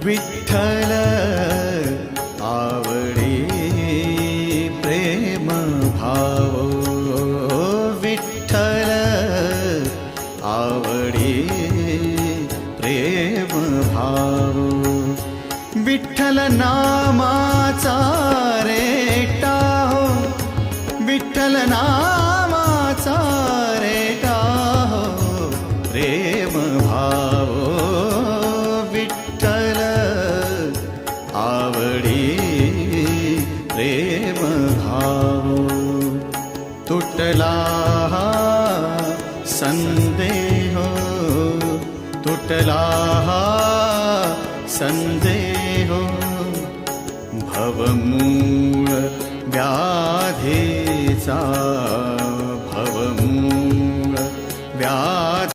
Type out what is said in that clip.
विठ्ठल आवडी प्रेम भाव, विठ्ठल आवडी प्रेम भाव, विठ्ठल नामाचा रेटा हो, विठ्ठल नामाचा रेटा हो प्रेम भाव, विठ्ठल आवडी प्रेम भाव. तुटला संदेह, तुटला संदेह, भवमूळ व्याधीचा